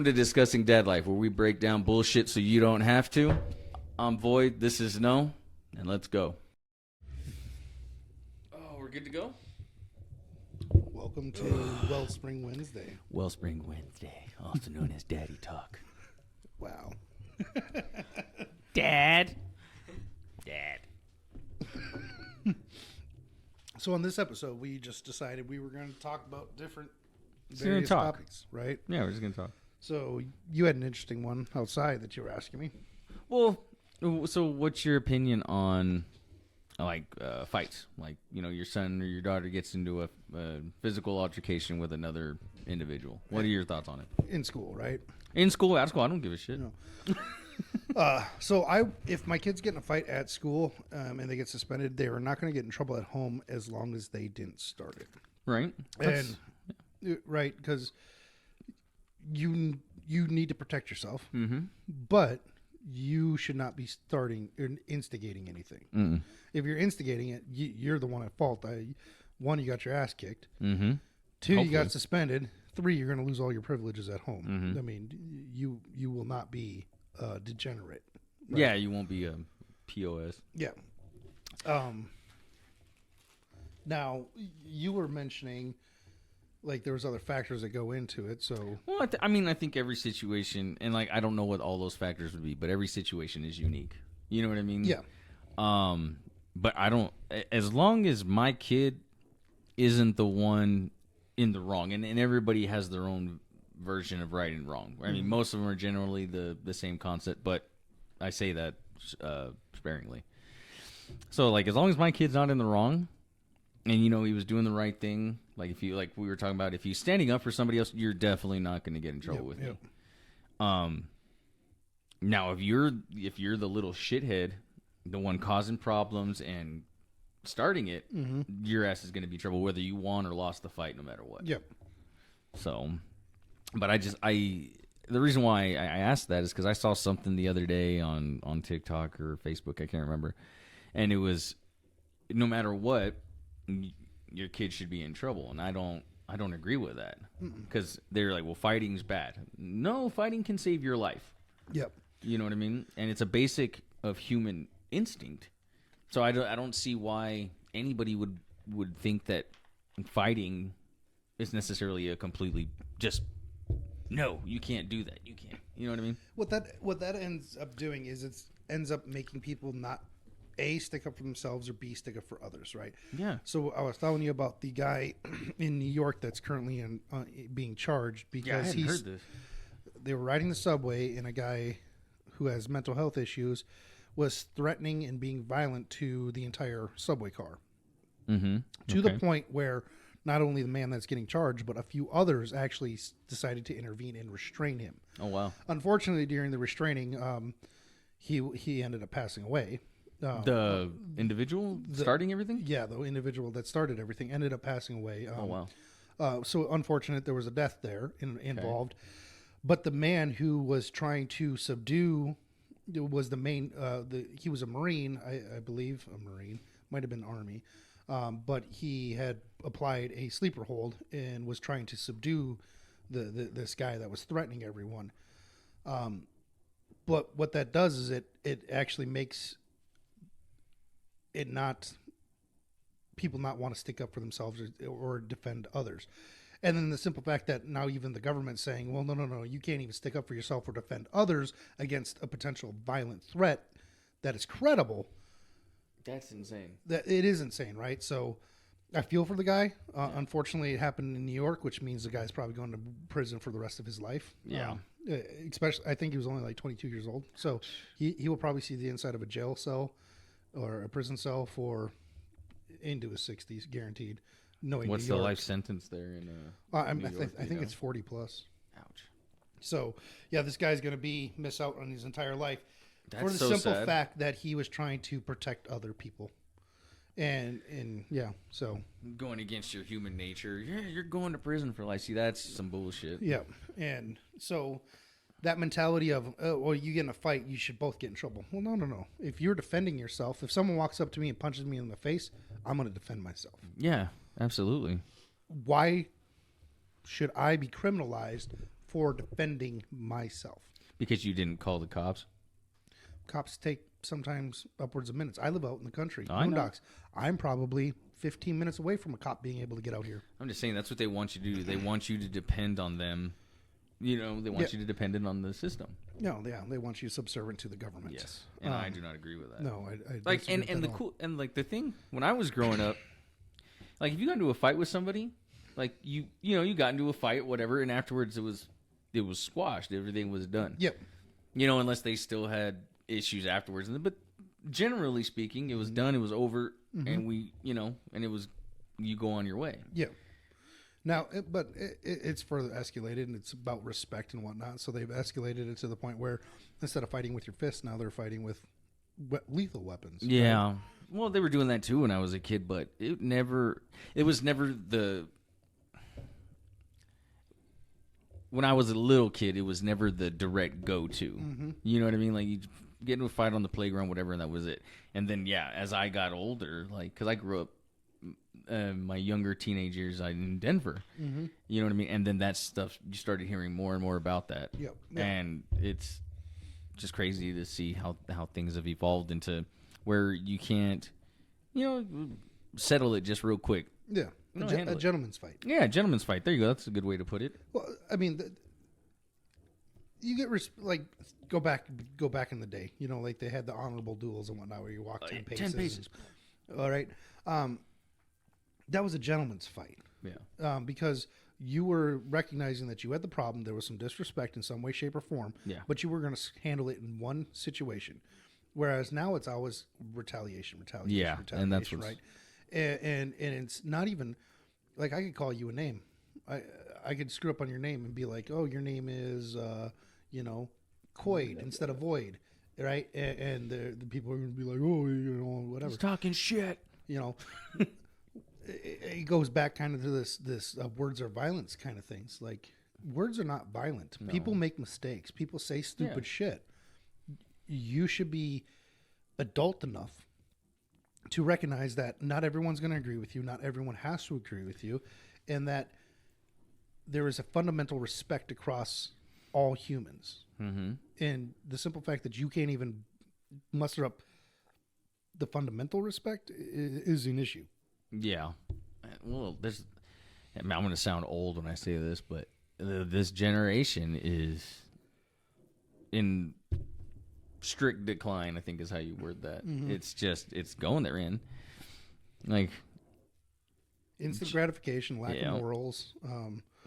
Welcome to Discussing Dad Life, where we break down bullshit so you don't have to. I'm Void, this is No, and let's go. Oh, we're good to go? Welcome to Wellspring Wednesday. Wellspring Wednesday, also known as Daddy Talk. Wow. Dad. So on this episode, we just decided we were going to talk about different Just gonna various talk. topics, right? Yeah, we're just going to talk. So you had an interesting one outside that you were asking me. Well, so what's your opinion on, fights? Like, you know, your son or your daughter gets into a physical altercation with another individual. What are your thoughts on it? In school, right? In school, out of school, I don't give a shit. No. So if my kids get in a fight at school and they get suspended, they are not going to get in trouble at home as long as they didn't start it. Right? Right, because you need to protect yourself, Mm-hmm. but you should not be starting or instigating anything. Mm-mm. If you're instigating it, you're the one at fault. One, you got your ass kicked. Mm-hmm. Two, Hopefully. you got suspended. Three, you're going to lose all your privileges at home. Mm-hmm. I mean, you will not be degenerate. Right? Yeah, you won't be a POS. Yeah. Now, you were mentioning like there was other factors that go into it. So, Well, I think every situation, and like I don't know what all those factors would be, but every situation is unique. You know what I mean? yeah. But I don't. As long as my kid isn't the one in the wrong, and everybody has their own version of right and wrong. I mean, most of them are generally the same concept, but I say that sparingly. So, like, as long as my kid's not in the wrong, and you know he was doing the right thing, like if you like we were talking about, if he's standing up for somebody else, you're definitely not going to get in trouble with me. Now if you're the little shithead, the one causing problems and starting it, your ass is going to be in trouble whether you won or lost the fight, no matter what. Yep. So, but the reason why I asked that is because I saw something the other day on TikTok or Facebook, I can't remember, and it was no matter what, your kid should be in trouble, and I don't agree with that because they're like, well, fighting's bad. No, fighting can save your life. Yep. You know what I mean? And it's a basic of human instinct. So I don't see why anybody would think that fighting is necessarily a completely just no, you can't do that. You can't. You know what I mean? What that ends up doing is it ends up making people not A, stick up for themselves, or B, stick up for others, right? Yeah. So I was telling you about the guy in New York that's currently being charged because I hadn't heard this. They were riding the subway and a guy who has mental health issues was threatening and being violent to the entire subway car. Mm-hmm. To the point where not only the man that's getting charged, but a few others actually decided to intervene and restrain him. Oh, wow. Unfortunately, during the restraining, he ended up passing away. The individual starting everything? Yeah, the individual that started everything ended up passing away. Oh, wow. So unfortunate, there was a death there involved. But the man who was trying to subdue was the main. He was a Marine, I believe, a Marine, might have been Army, but he had applied a sleeper hold and was trying to subdue this guy that was threatening everyone. But what that does is it actually makes it not people not want to stick up for themselves or defend others. And then the simple fact that now even the government's saying, well, no, you can't even stick up for yourself or defend others against a potential violent threat that is credible. That's insane. That it is insane, right? So I feel for the guy. Unfortunately, it happened in New York, which means the guy's probably going to prison for the rest of his life. Yeah. Especially, I think he was only like 22 years old. So he will probably see the inside of a jail cell or a prison cell for into his 60s, guaranteed. Knowing what's the life sentence there in New York, I think it's 40 plus. Ouch. So yeah, this guy's going to miss out on his entire life for the so simple sad. fact that he was trying to protect other people. And yeah, so going against your human nature. Yeah, you're going to prison for life. See, that's some bullshit. yeah, and so that mentality of well, you get in a fight, you should both get in trouble. Well, no. If you're defending yourself, if someone walks up to me and punches me in the face, I'm going to defend myself. Yeah, absolutely. Why should I be criminalized for defending myself. Because you didn't call the cops? Cops take sometimes upwards of minutes. I live out in the country, I know. boondocks. I'm probably 15 minutes away from a cop being able to get out here. I'm just saying that's what they want you to do. They want you to depend on them. You know, they want you to depend on the system. No, yeah, they want you subservient to the government. Yes, and I do not agree with that. No, I like disagree and with the that at all. cool and like the thing when I was growing up, like if you got into a fight with somebody, like you got into a fight, whatever, and afterwards it was squashed. Everything was done. Yep. You know, unless they still had issues afterwards. But generally speaking, it was done. It was over, and and it was you go on your way. Yeah. Now, it's further escalated, and it's about respect and whatnot. So they've escalated it to the point where instead of fighting with your fists, now they're fighting with lethal weapons. Yeah. Right? Well, they were doing that too when I was a kid, but it was never the. When I was a little kid, it was never the direct go-to. Mm-hmm. You know what I mean? Like you get into a fight on the playground, whatever, and that was it. And then as I got older, like because I grew up. My younger teenage years in Denver, you know what I mean? And then that stuff, you started hearing more and more about that. Yep. And it's just crazy to see how things have evolved into where you can't, settle it just real quick. Yeah. A gentleman's fight. Yeah, a gentleman's fight. There you go. That's a good way to put it. Well, I mean, you get go back in the day, like they had the honorable duels and whatnot where you walk 10 paces. 10 paces. All right. That was a gentleman's fight. Yeah. Because you were recognizing that you had the problem. There was some disrespect in some way, shape, or form. Yeah. But you were going to handle it in one situation. Whereas now it's always retaliation. Yeah, and that's what's... right. And it's not even like I could call you a name. I could screw up on your name and be like, oh, your name is Coyd instead of Void, right? And the people are going to be like, oh, whatever. He's talking shit. It goes back kind of to this words are violence kind of things. Like words are not violent. No. People make mistakes. People say stupid shit. You should be adult enough to recognize that not everyone's going to agree with you. Not everyone has to agree with you. And that there is a fundamental respect across all humans. Mm-hmm. And the simple fact that you can't even muster up the fundamental respect is an issue. Yeah. Well, I'm going to sound old when I say this, but this generation is in strict decline, I think is how you word that. Mm-hmm. It's going there in. Like instant gratification, lack of morals.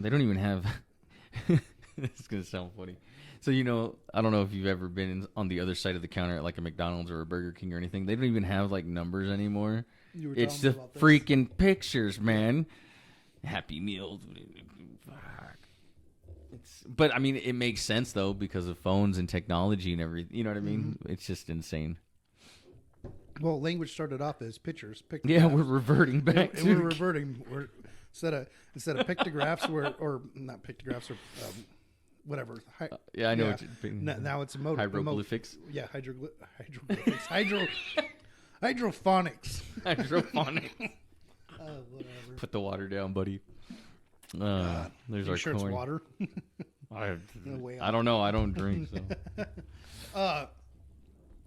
They don't even have this is going to sound funny. So, I don't know if you've ever been on the other side of the counter at like a McDonald's or a Burger King or anything. They don't even have like numbers anymore. It's the freaking pictures, man. Happy Meal. But I mean, it makes sense though because of phones and technology and everything. You know what I mean? Mm-hmm. It's just insane. Well, language started off as pictures. Yeah, we're reverting back. We're reverting. We're instead of pictographs, or not pictographs, or whatever. Yeah, I know. Yeah. Now it's hieroglyphics. Yeah, hieroglyphics. Hydrophonics. Hydrophonics. Whatever. Put the water down, buddy. There's our sure coin. It's water. I don't know. I don't drink. So.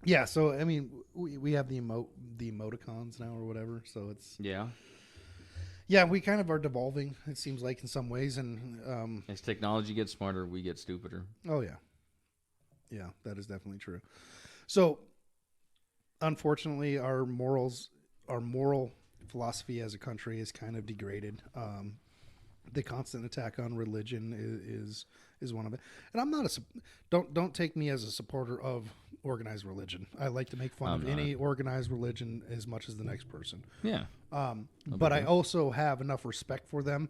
Yeah. So I mean, we have the emoticons now or whatever. So it's yeah. We kind of are devolving. It seems like in some ways, and as technology gets smarter, we get stupider. Oh yeah, that is definitely true. So. Unfortunately, our moral philosophy as a country is kind of degraded. The constant attack on religion is one of it. And I'm not don't take me as a supporter of organized religion. I like to make fun of any organized religion as much as the next person. Yeah. But I also have enough respect for them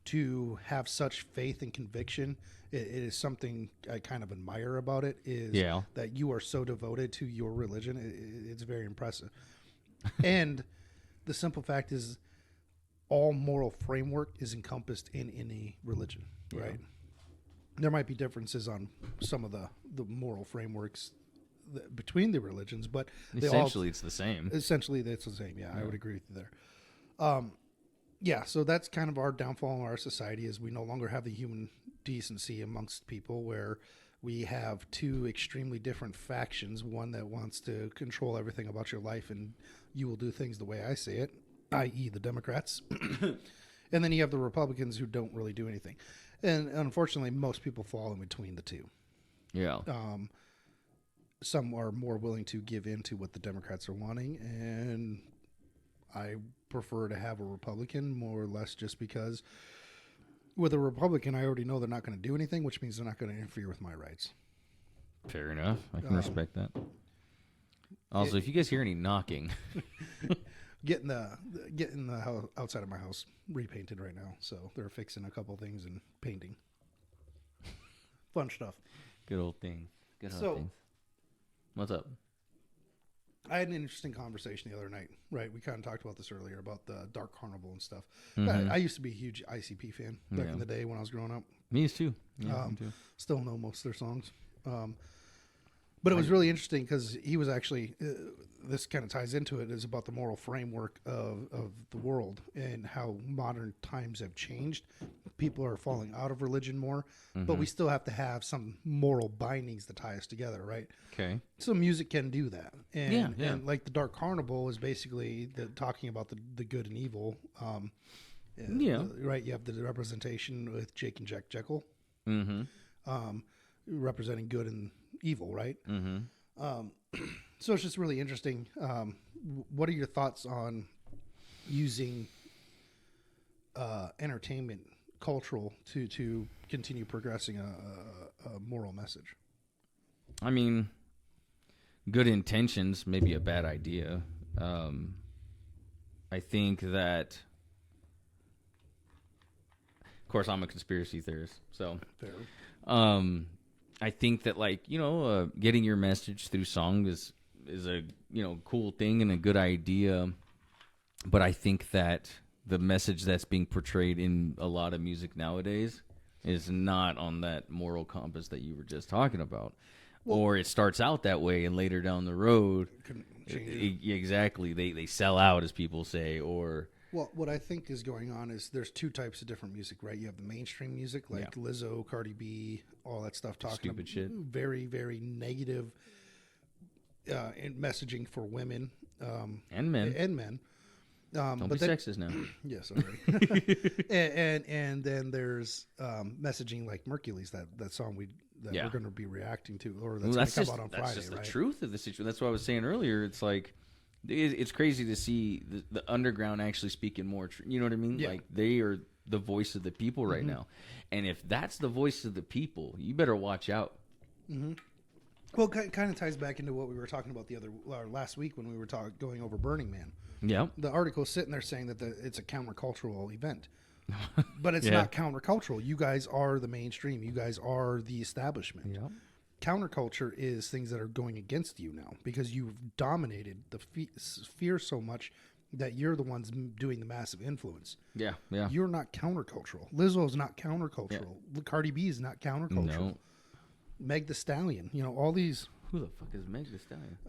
to have such faith and conviction. It is something I kind of admire about it is that you are so devoted to your religion. It's very impressive. And the simple fact is all moral framework is encompassed in any religion, right? There might be differences on some of the moral frameworks between the religions, but essentially it's the same. Essentially it's the same. Yeah, I would agree with you there. Yeah, so that's kind of our downfall in our society is we no longer have the human decency amongst people where we have two extremely different factions, one that wants to control everything about your life and you will do things the way I say it, i.e. the Democrats. And then you have the Republicans who don't really do anything. And unfortunately, most people fall in between the two. Yeah. Some are more willing to give in to what the Democrats are wanting, and I prefer to have a Republican more or less just because with a Republican, I already know they're not going to do anything, which means they're not going to interfere with my rights. Fair enough. I can respect that. Also, if you guys hear any knocking, getting the house outside of my house repainted right now, so they're fixing a couple things and painting. Fun stuff. Good old thing. Good old things. What's up? I had an interesting conversation the other night, right? We kind of talked about this earlier about the Dark Carnival and stuff. I used to be a huge ICP fan back in the day when I was growing up. Me too. Yeah, me too. Still know most of their songs. But it was really interesting because he was actually, this kind of ties into it, is about the moral framework of the world and how modern times have changed. People are falling out of religion more, but we still have to have some moral bindings that tie us together, right? Okay. So music can do that. And, and like the Dark Carnival is basically talking about the good and evil. Right? You have the representation with Jake and Jack Jekyll. Representing good and evil, right? So it's just really interesting. What are your thoughts on using entertainment, cultural, to continue progressing a moral message? I mean, good intentions may be a bad idea. I think that, of course, I'm a conspiracy theorist, so fair. I think that, like, getting your message through song is a, cool thing and a good idea. But I think that the message that's being portrayed in a lot of music nowadays is not on that moral compass that you were just talking about. Well, or it starts out that way and later down the road, exactly, they sell out, as people say, or... Well, what I think is going on is there's two types of different music, right? You have the mainstream music, like Lizzo, Cardi B, all that stuff, talking stupid shit, very, very negative messaging for women and men. Don't be sexist now. Yeah, sorry. and then there's messaging like Mercury's, that song we're going to be reacting to, or that's going to come out on Friday. That's just the truth of the situation. That's what I was saying earlier. It's like, it's crazy to see the underground actually speaking more. You know what I mean? Yeah. Like, they are the voice of the people right now. And if that's the voice of the people, you better watch out. Well, it kind of ties back into what we were talking about last week when we were going over Burning Man. Yeah. The article sitting there saying that it's a countercultural event. But it's not countercultural. You guys are the mainstream. You guys are the establishment. Yeah. Counterculture is things that are going against you now because you've dominated the sphere so much that you're the ones doing the massive influence. Yeah, yeah. You're not countercultural. Lizzo is not countercultural. Yeah. Cardi B is not countercultural. No. Meg the Stallion. All these... Who the fuck is Meg the Stallion?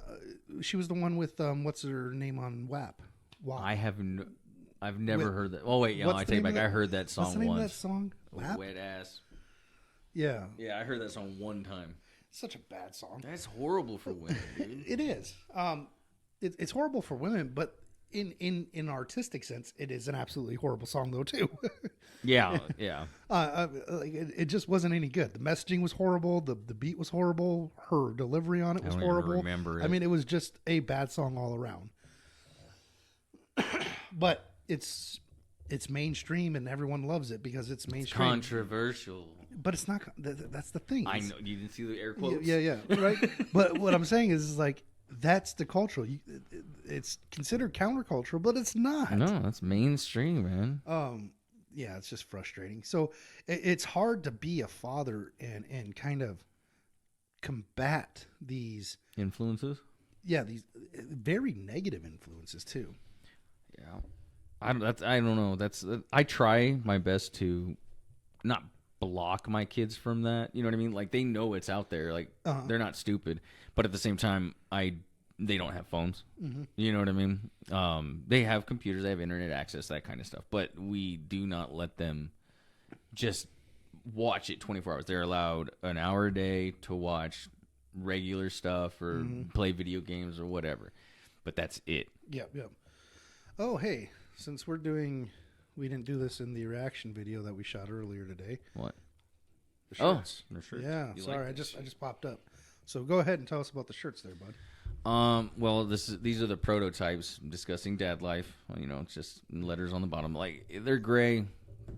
She was the one with, what's her name on WAP? I've never heard that. Oh, wait, I take it back. I heard that song once. What's the name of that song? WAP? Wet Ass. Yeah. Yeah, I heard that song one time. Such a bad song. That's horrible for women, dude. It is. It's horrible for women, but in artistic sense, it is an absolutely horrible song, though, too. Yeah. It just wasn't any good. The messaging was horrible. The beat was horrible. Her delivery on it was horrible. I don't remember it. I mean, it was just a bad song all around. But it's mainstream and everyone loves it because it's mainstream. It's controversial. But it's not. That's the thing. I know you didn't see the air quotes. Yeah, right. But what I'm saying is like that's the cultural. It's considered countercultural, but it's not. No, that's mainstream, man. Yeah, it's just frustrating. So it's hard to be a father and kind of combat these influences. Yeah, these very negative influences too. Yeah, I don't know. I try my best to not block my kids from that. You know what I mean? Like, they know it's out there. Like, they're not stupid, but at the same time, they don't have phones. You know what I mean? They have computers, they have internet access, that kind of stuff. But we do not let them just watch it 24 hours. They're allowed an hour a day to watch regular stuff or play video games or whatever. But that's it. Yep. Oh, hey, since we didn't do this in the reaction video that we shot earlier today. What? The shirts. The shirts. Yeah, You sorry, like I just popped up. So go ahead and tell us about the shirts there, bud. Well, these are the prototypes discussing dad life. You know, it's just letters on the bottom. Like, they're gray.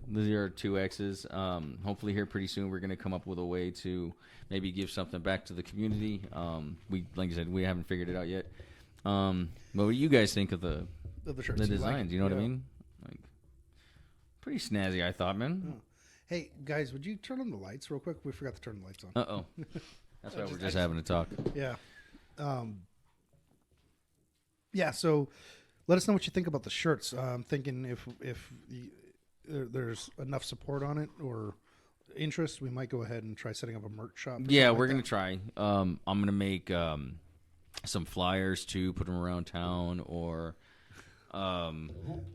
These are 2Xs. Hopefully here pretty soon we're going to come up with a way to maybe give something back to the community. Like I said, we haven't figured it out yet. But what do you guys think of the shirts? The designs, you know what I mean? Like, pretty snazzy, I thought, man. Oh. Hey, guys, would you turn on the lights real quick? We forgot to turn the lights on. Uh-oh. That's why we're just having a talk. Yeah. Yeah, so let us know what you think about the shirts. I'm thinking if there's enough support on it or interest, we might go ahead and try setting up a merch shop. Yeah, we're going to try. I'm going to make some flyers, too, put them around town, or... yeah,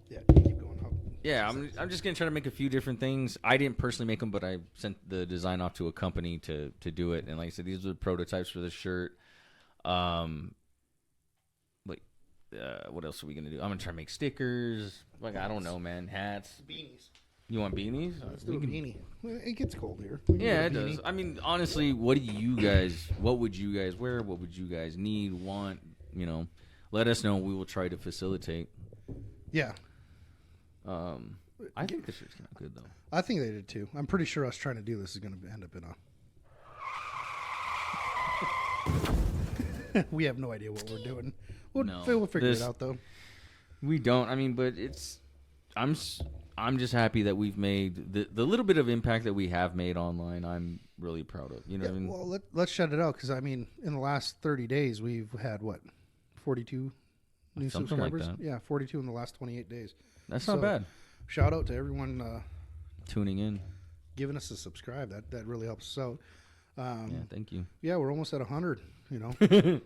keep going. Yeah, I'm just going to try to make a few different things. I didn't personally make them, but I sent the design off to a company to do it. And like I said, these are the prototypes for the shirt. What else are we going to do? I'm going to try to make stickers. Like, I don't know, man. Hats. Beanies. You want beanies? Let's do a beanie. It gets cold here. Yeah, it does. I mean, honestly, what would you guys wear? What would you guys need, want? You know, let us know. We will try to facilitate. Yeah. I think the shirt's kind of good, though. I think they did, too. I'm pretty sure us trying to do this is going to end up in a... We have no idea what we're doing. We'll figure it out, though. We don't. I mean, but I'm just happy that we've made the little bit of impact that we have made online. I'm really proud of. You know what I mean? Well, let's shut it out because, I mean, in the last 30 days, we've had, 42 new Something subscribers? like that. Yeah, 42 in the last 28 days. That's not bad. Shout out to everyone tuning in, giving us a subscribe. That really helps us out. Yeah, thank you. Yeah, we're almost at 100. You know,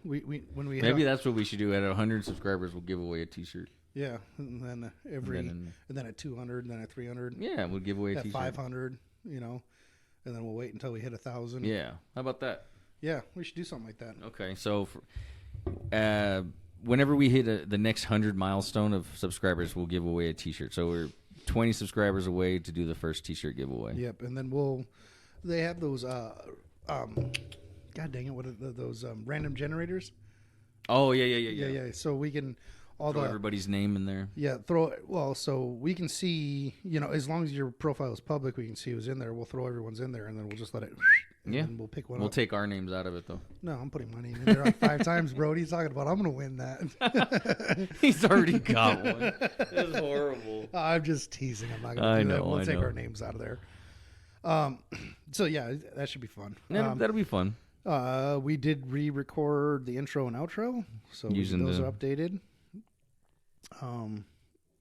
maybe that's what we should do. At 100 subscribers, we'll give away a T-shirt. Yeah, and then and then at 200, and then at 300. Yeah, we'll give away a T-shirt. At 500, you know, and then we'll wait until we hit 1,000. Yeah, how about that? Yeah, we should do something like that. Okay, so whenever we hit the next 100 milestone of subscribers, we'll give away a T-shirt. So we're 20 subscribers away to do the first T-shirt giveaway. Yep, and then they have those God dang it, what are those random generators? Oh yeah. So we can throw everybody's name in there. Yeah, so we can see, you know, as long as your profile is public, we can see who's in there. We'll throw everyone's in there, and then we'll just let it. And we'll pick one. We'll take our names out of it, though. No, I'm putting my name in there like 5 times, bro. What are you talking about? I'm gonna win that. He's already got one. That's horrible. I'm just teasing. I'm not gonna do that. We'll take our names out of there. So yeah, that should be fun. That'll be fun. We did re-record the intro and outro, so those are updated. And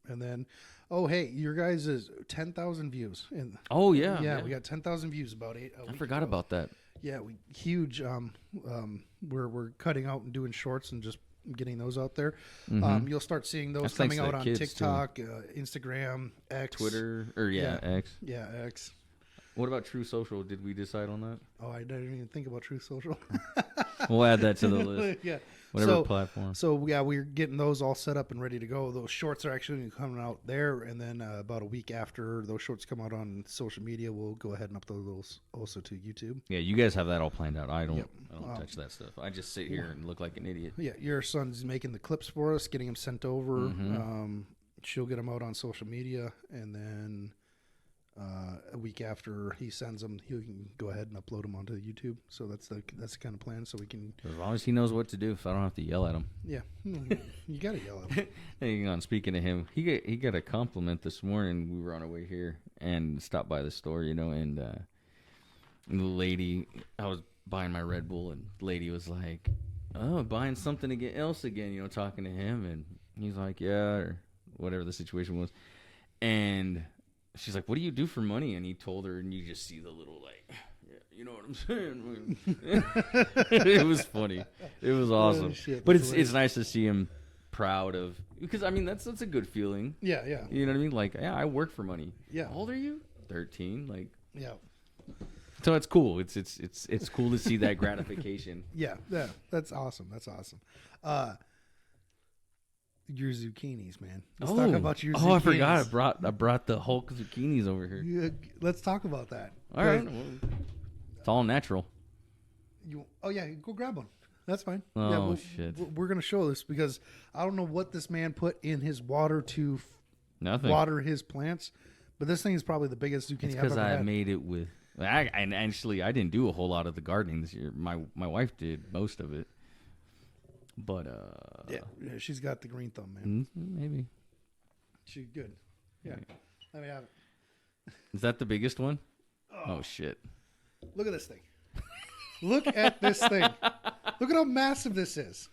then, hey, your guys is 10,000 views. Yeah, we got 10,000 views about 8. I forgot about that. Yeah, huge. We're cutting out and doing shorts and just getting those out there. Mm-hmm. You'll start seeing those coming out on TikTok, Instagram, X, Twitter, X. Yeah, X. What about True Social? Did we decide on that? Oh, I didn't even think about True Social. We'll add that to the list. Yeah. Whatever platform. So, yeah, we're getting those all set up and ready to go. Those shorts are actually coming out there. And then about a week after those shorts come out on social media, we'll go ahead and upload those also to YouTube. Yeah, you guys have that all planned out. I don't touch that stuff. I just sit here and look like an idiot. Yeah, your son's making the clips for us, getting them sent over. Mm-hmm. She'll get them out on social media. And then... a week after he sends them, he can go ahead and upload them onto YouTube. So that's the kind of plan. So we can, as long as he knows what to do, so I don't have to yell at him. Yeah, you gotta yell at him. Hang on. Speaking of him, he got a compliment this morning. We were on our way here and stopped by the store, you know, and the lady, I was buying my Red Bull, and the lady was like, "Oh, buying something else again," you know, talking to him, and he's like, "Yeah," or whatever the situation was, and she's like, "What do you do for money?" And he told her, and you just see the little, like, yeah, you know what I'm saying? It was funny. It was awesome. Oh, shit, but it's nice to see him proud of, because, I mean, that's a good feeling. Yeah. You know what I mean? Like, yeah, I work for money. Yeah. How old are you? 13. Like, yeah. So it's cool. It's cool to see that gratification. Yeah, that's awesome. That's awesome. Your zucchinis, man. Let's talk about your zucchinis. Oh, I forgot. I brought the Hulk zucchinis over here. Yeah, let's talk about that. All right. Well, it's all natural. Go grab one. That's fine. Oh, shit. We're going to show this because I don't know what this man put in his water to Nothing. water his plants, but this thing is probably the biggest zucchini I've ever had. Because I made it with... And actually, I didn't do a whole lot of the gardening this year. My wife did most of it. But, yeah, she's got the green thumb, man. Maybe. She's good. Yeah. Let me have it. Is that the biggest one? Oh shit. Look at this thing. Look at this thing. Look at how massive this is.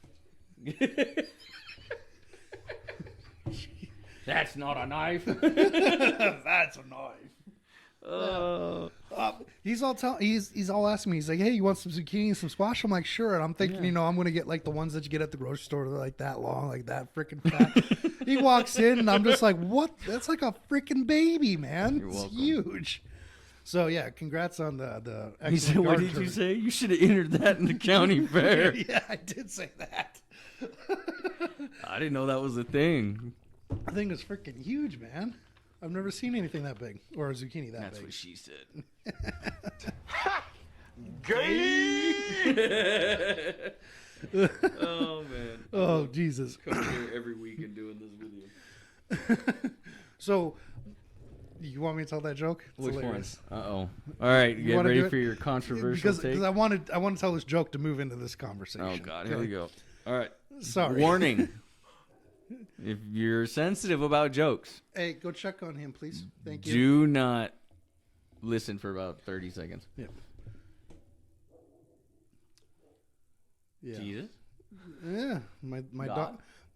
That's not a knife. That's a knife. He's all asking me. He's like, "Hey, you want some zucchini, some squash?" I'm like, "Sure." And I'm thinking, I'm going to get like the ones that you get at the grocery store, they're like that long, like that freaking fat. He walks in, and I'm just like, "What? That's like a freaking baby, man. You're welcome. Huge." So yeah, congrats on the. He said, "What did you say? You should have entered that in the county fair." Yeah, I did say that. I didn't know that was a thing. I think it's freaking huge, man. I've never seen anything that big or a zucchini that That's big. what she said. Gay! Oh man. Oh Jesus. Come here every week and doing this video. So, you want me to tell that joke? It's Which hilarious. one? All right, You get wanna ready do it? for your controversial Because take. I want to tell this joke to move into this conversation. Oh God, here okay? we go. All right. Sorry. Warning. If you're sensitive about jokes, Hey, go check on him, please. Thank you. do not listen for about 30 seconds. Yeah. Yeah. Jesus. Yeah. My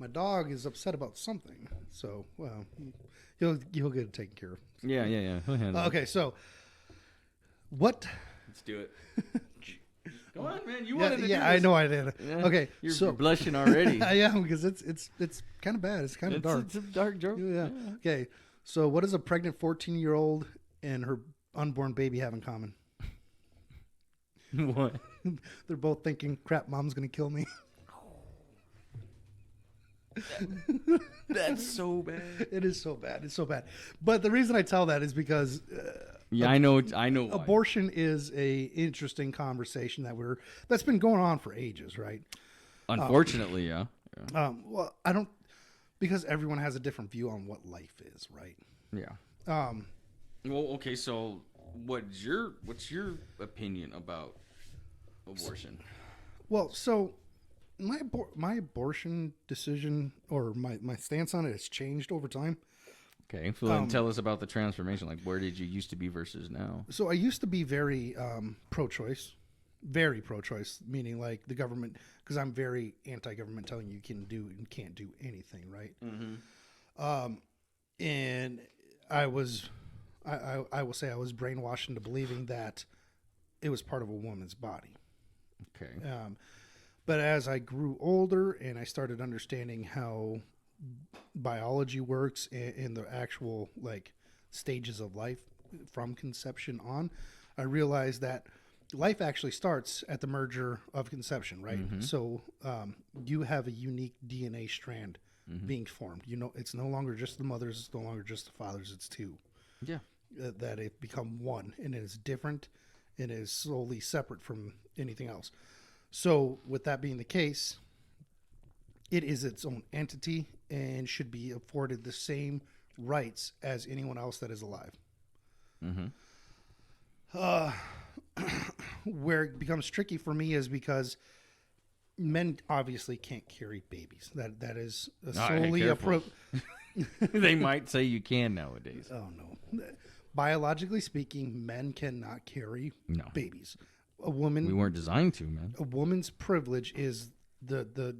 dog is upset about something. So, well, he'll get it taken care of. Yeah. He'll handle it. Okay, so what? Let's do it. Come on, man. You wanted to do Yeah, I this. know I did. Yeah, Okay, You're blushing already. I am because it's kind of bad. It's kind of dark. It's a dark joke. Yeah. Okay. So, what does a pregnant 14-year-old and her unborn baby have in common? What? They're both thinking, "Crap, mom's gonna kill me." That's so bad. It is so bad. It's so bad. But the reason I tell that is because Yeah, I know. I know. Why. abortion is a interesting conversation that's been going on for ages, right? Unfortunately, yeah. Well, I don't, because everyone has a different view on what life is, right? Yeah. Well, okay. So, what's your opinion about abortion? Well, so my abortion decision or my stance on it has changed over time. Okay, so then tell us about the transformation. Like, where did you used to be versus now? So I used to be very pro-choice, meaning like the government, because I'm very anti-government, telling you can do and can't do anything, right? Mm-hmm. And I will say I was brainwashed into believing that it was part of a woman's body. Okay. But as I grew older and I started understanding how biology works and the actual like stages of life from conception on, I realized that life actually starts at the merger of conception, right? Mm-hmm. So you have a unique DNA strand being formed. You know, it's no longer just the mothers, it's no longer just the fathers, it's two. Yeah. That it become one, and it is different and is solely separate from anything else. So with that being the case, it is its own entity and should be afforded the same rights as anyone else that is alive. Mm-hmm. Where it becomes tricky for me is because men obviously can't carry babies. That is solely a They might say you can nowadays. Oh no. Biologically speaking, men cannot carry babies. A woman. We weren't designed to, man. A woman's privilege is the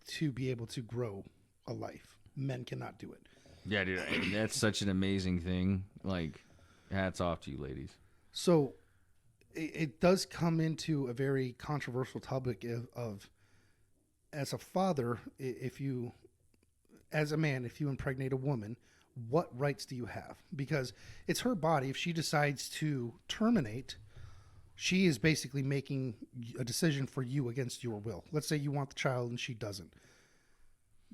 to be able to grow a life. Men cannot do it. Yeah, dude, that's such an amazing thing. Like, hats off to you, ladies. So, it does come into a very controversial topic of as a father, as a man, if you impregnate a woman, what rights do you have? Because it's her body. If she decides to terminate, she is basically making a decision for you against your will. Let's say you want the child and she doesn't.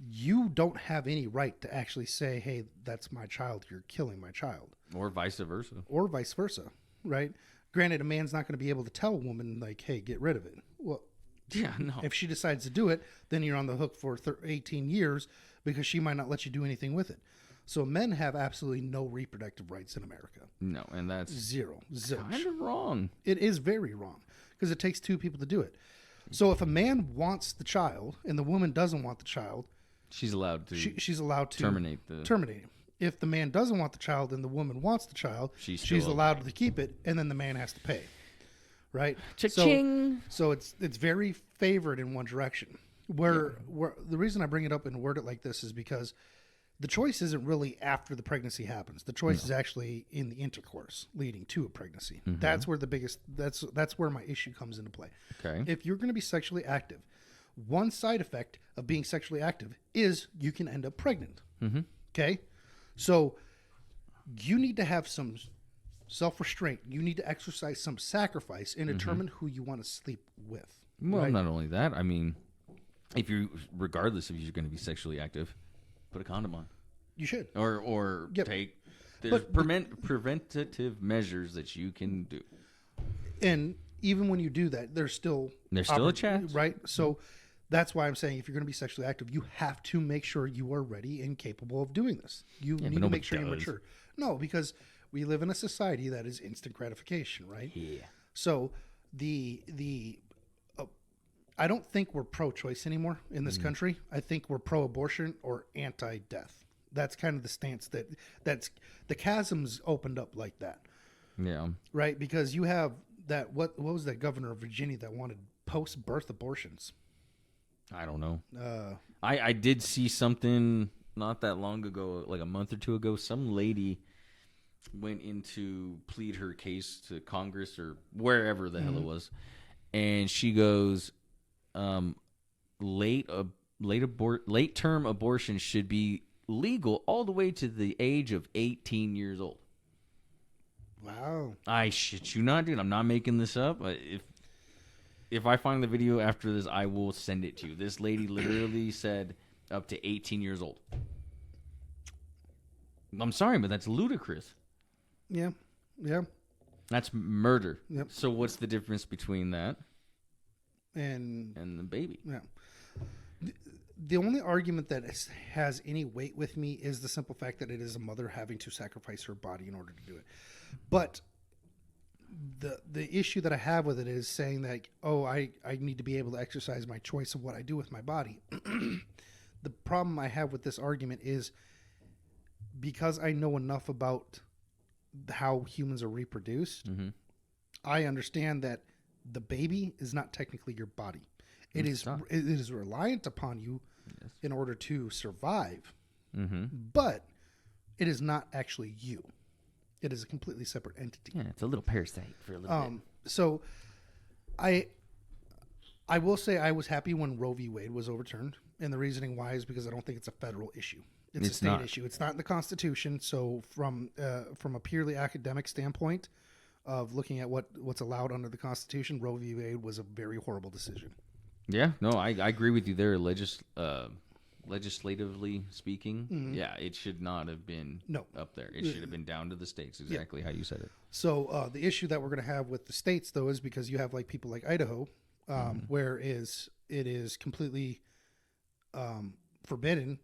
You don't have any right to actually say, hey, that's my child. You're killing my child. Or vice versa. Or vice versa, right? Granted, a man's not going to be able to tell a woman, like, hey, get rid of it. Well, yeah, no. If she decides to do it, then you're on the hook for 18 years because she might not let you do anything with it. So men have absolutely no reproductive rights in America. No, and that's Zero. Zilch. kind of wrong. It is very wrong because it takes two people to do it. So if a man wants the child and the woman doesn't want the child, she's allowed to she's allowed to terminate him. If the man doesn't want the child and the woman wants the child, she's allowed to keep it, and then the man has to pay. Right? Cha-ching. So it's very favored in one direction. Where the reason I bring it up and word it like this is because the choice isn't really after the pregnancy happens. The choice is actually in the intercourse leading to a pregnancy. Mm-hmm. That's where that's where my issue comes into play. Okay. If you're going to be sexually active, one side effect of being sexually active is you can end up pregnant. Mm-hmm. Okay? So you need to have some self-restraint. You need to exercise some sacrifice and determine who you want to sleep with. Well, right? not only that, I mean, regardless if you're going to be sexually active, put a condom on. You should. Or Yep. there's preventative measures that you can do. And even when you do that, there's still a chance. Right? So that's why I'm saying if you're going to be sexually active, you have to make sure you are ready and capable of doing this. You need to make sure you're mature. No, because we live in a society that is instant gratification, right? Yeah. So I don't think we're pro-choice anymore in this country. I think we're pro-abortion or anti-death. That's kind of the stance that's the chasm's opened up like that. Yeah. Right? Because you have that, what was that governor of Virginia that wanted post-birth abortions? I don't know. I did see something not that long ago, like a month or two ago. Some lady went in to plead her case to Congress or wherever the hell it was. And she goes, late term abortion should be legal all the way to the age of 18 years old. Wow. I shit you not, dude. I'm not making this up. If I find the video after this, I will send it to you. This lady literally said up to 18 years old. I'm sorry, but that's ludicrous. Yeah. Yeah. That's murder. Yep. So what's the difference between that and the baby? Yeah. The only argument that has any weight with me is the simple fact that it is a mother having to sacrifice her body in order to do it. But the issue that I have with it is saying that, I need to be able to exercise my choice of what I do with my body. The problem I have with this argument is because I know enough about how humans are reproduced, I understand that the baby is not technically your body. It is reliant upon you in order to survive, but it is not actually you. It is a completely separate entity. Yeah, it's a little parasite for a little bit. So I will say I was happy when Roe v. Wade was overturned, and the reasoning why is because I don't think it's a federal issue. It's a state issue. It's not in the Constitution. So from a purely academic standpoint of looking at what's allowed under the Constitution, Roe v. Wade was a very horrible decision. Yeah, no, I agree with you there. Legislatively speaking, yeah, it should not have been up there. It should have been down to the states, exactly how you said it. So the issue that we're going to have with the states, though, is because you have like people like Idaho, where it is completely forbidden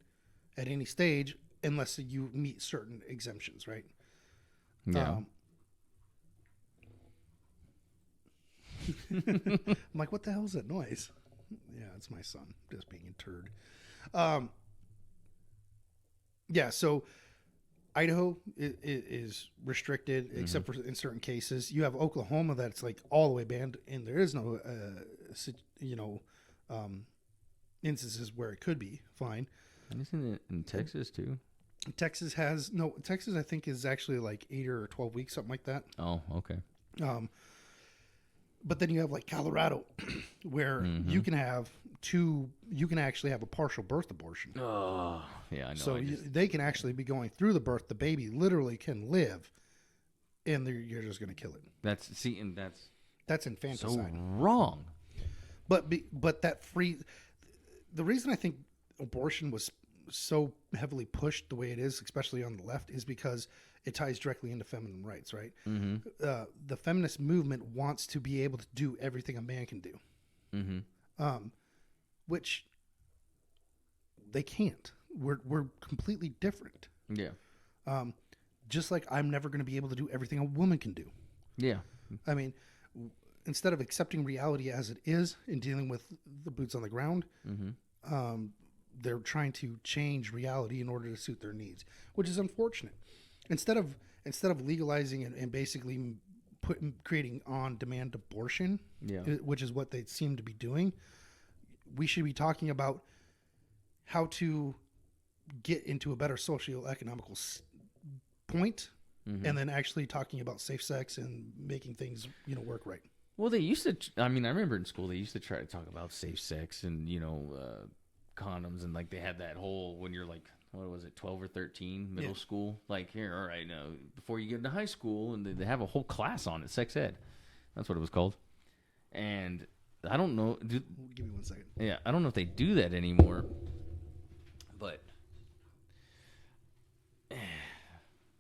at any stage unless you meet certain exemptions, right? Yeah. I'm like, what the hell is that noise? Yeah, it's my son just being interred. Yeah, so Idaho is restricted except for in certain cases. You have Oklahoma that's like all the way banned, and there is no, instances where it could be fine. Isn't it in Texas too? Texas I think is actually like 8 or 12 weeks, something like that. Oh, okay. But then you have like Colorado, where you can actually have a partial birth abortion. Oh, yeah, I know. So they can actually be going through the birth. The baby literally can live, and you're just going to kill it. That's That's infanticide. so wrong. But the reason I think abortion was so heavily pushed the way it is, especially on the left, is because it ties directly into feminine rights, right? Mm-hmm. The feminist movement wants to be able to do everything a man can do, which they can't. We're completely different. Yeah. Just like I'm never going to be able to do everything a woman can do. Yeah. I mean, instead of accepting reality as it is and dealing with the boots on the ground, they're trying to change reality in order to suit their needs, which is unfortunate. Instead of legalizing and basically creating on-demand abortion, which is what they seem to be doing, we should be talking about how to get into a better socio-economical point, and then actually talking about safe sex and making things work right. Well, they used to. I mean, I remember in school they used to try to talk about safe sex and condoms, and like they had that whole when you're like, what was it, 12 or 13, middle school, like here, all right, now before you get into high school, and they have a whole class on it, sex ed. That's what it was called. And I don't know. Give me 1 second. Yeah, I don't know if they do that anymore, but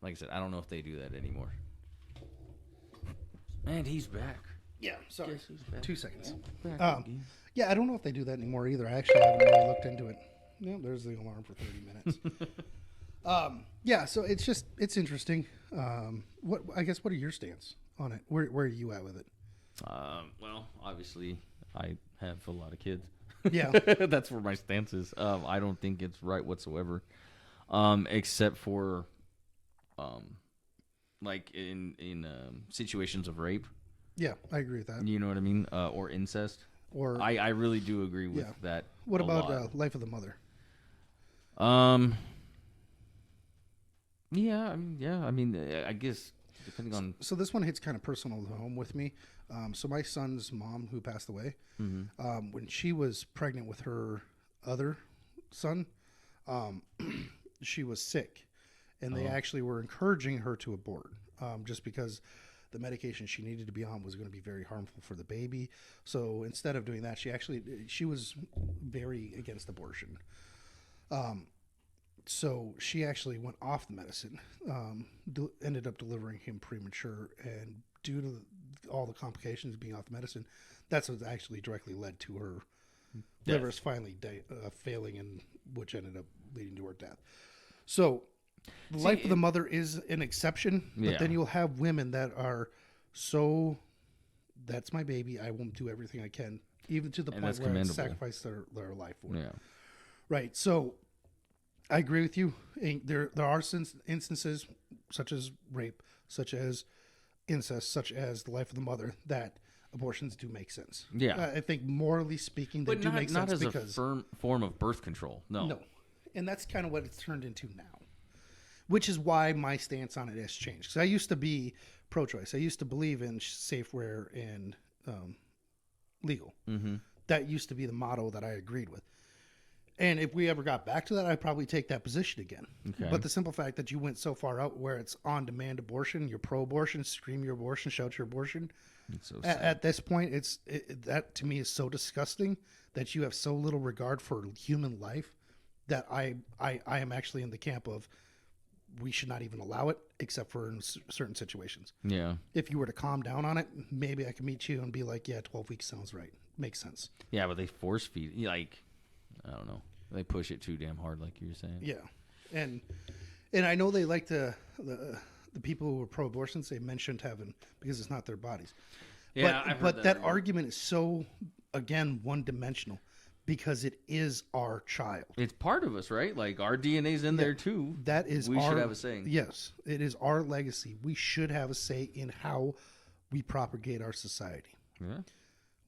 like I said, I don't know if they do that anymore. And he's back. Yeah, sorry. 2 seconds. Back Yeah, I don't know if they do that anymore either. I actually haven't really looked into it. Yeah, there's the alarm for 30 minutes. Yeah, so it's interesting. What are your stance on it? Where are you at with it? Well, obviously, I have a lot of kids. Yeah. That's where my stance is. I don't think it's right whatsoever, except for, like in situations of rape. Yeah, I agree with that. You know what I mean? Or incest. Or I really do agree with that. What about Life of the Mother? Yeah, I mean, I guess depending on. So this one hits kind of personal to home with me. So my son's mom, who passed away, when she was pregnant with her other son, she was sick, and they actually were encouraging her to abort, just because the medication she needed to be on was going to be very harmful for the baby. So instead of doing that, she was very against abortion. So she actually went off the medicine, ended up delivering him premature, and due to all the complications of being off the medicine, that's what actually directly led to her livers finally failing, and which ended up leading to her death. So the Life of the Mother is an exception, but then you'll have women that are that's my baby, I will do everything I can, even to the point where I sacrifice their life for it. Yeah. Right. So I agree with you. There are instances such as rape, such as incest, such as the Life of the Mother, that abortions do make sense. Yeah. I think morally speaking, they do make sense. Not as a firm form of birth control. No. And that's kind of what it's turned into now, which is why my stance on it has changed. Because I used to be pro-choice. I used to believe in safe, rare, and legal. Mm-hmm. That used to be the motto that I agreed with. And if we ever got back to that, I'd probably take that position again. Okay. But the simple fact that you went so far out where it's on-demand abortion, you're pro-abortion, scream your abortion, shout your abortion. So at this point, that to me is so disgusting that you have so little regard for human life that I am actually in the camp of we should not even allow it except for in certain situations. Yeah. If you were to calm down on it, maybe I could meet you and be like, yeah, 12 weeks sounds right. Makes sense. Yeah, but they force feed, like, I don't know. They push it too damn hard, like you were saying. Yeah. And I know they like the people who are pro-abortion say men shouldn't have them because it's not their bodies. Yeah, but that argument is so, again, one-dimensional because it is our child. It's part of us, right? Like our DNA's in there too. That is we should have a say. Yes, it is our legacy. We should have a say in how we propagate our society. Yeah.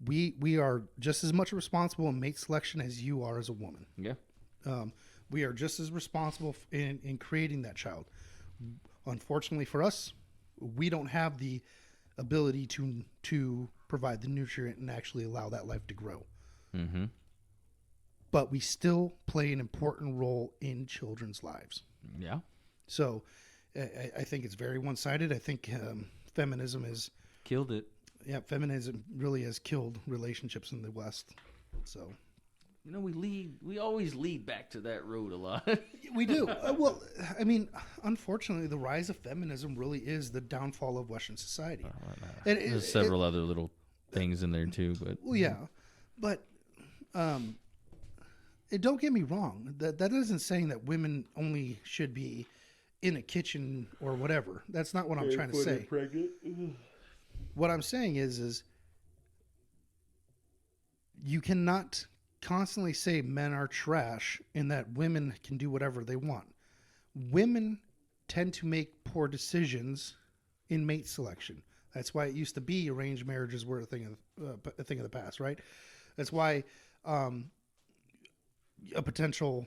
We are just as much responsible in mate selection as you are as a woman. Yeah. We are just as responsible in creating that child. Unfortunately for us, we don't have the ability to provide the nutrient and actually allow that life to grow. Mm-hmm. But we still play an important role in children's lives. Yeah. So I think it's very one-sided. I think feminism is... Killed it. Yeah, feminism really has killed relationships in the West. So... You know, we always lead back to that road a lot. We do. Well, I mean, unfortunately, the rise of feminism really is the downfall of Western society. And There's several other little things in there too, but well, yeah, but don't get me wrong. That isn't saying that women only should be in a kitchen or whatever. That's not what I'm trying to say. What I'm saying is you cannot constantly say men are trash and that women can do whatever they want. Women tend to make poor decisions in mate selection. That's why it used to be arranged marriages were a thing of the past, right? That's why a potential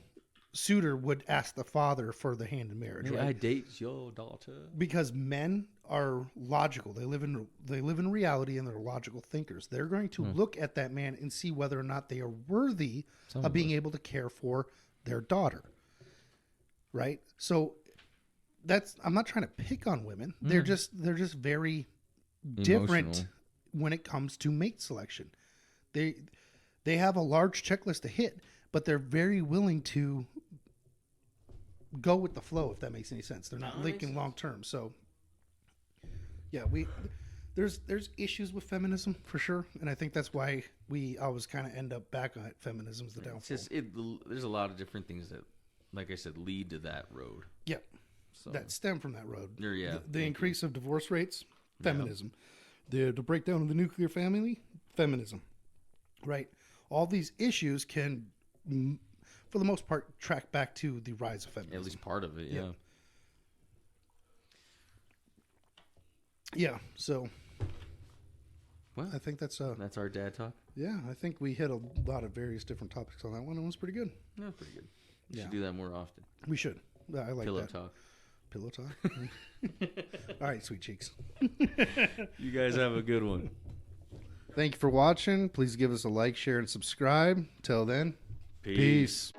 suitor would ask the father for the hand in marriage. May right? I date your daughter? Because men are logical. They live in reality, and they're logical thinkers. They're going to look at that man and see whether or not they are worthy of being able to care for their daughter. Right? So I'm not trying to pick on women. They're just very different when it comes to mate selection. They have a large checklist to hit, but they're very willing to go with the flow, if that makes any sense. They're not thinking long term. So yeah, there's issues with feminism for sure, and I think that's why we always kind of end up back on feminism as the downfall. It's just there's a lot of different things that, like I said, lead to that road. Yeah, So that stem from that road. Yeah, the increase of divorce rates, feminism. The breakdown of the nuclear family, feminism. Right, all these issues can, for the most part, track back to the rise of feminism. At least part of it, yeah. Yeah, so Well, I think that's our dad talk. yeah, I think we hit a lot of various different topics on that one. It was pretty good. Yeah, pretty good. We Yeah. should do that more often. We should. I like Pillow that. talk. Pillow talk. All right, sweet cheeks. You guys have a good one. Thank you for watching. Please give us a like, share, and subscribe. Till then, peace.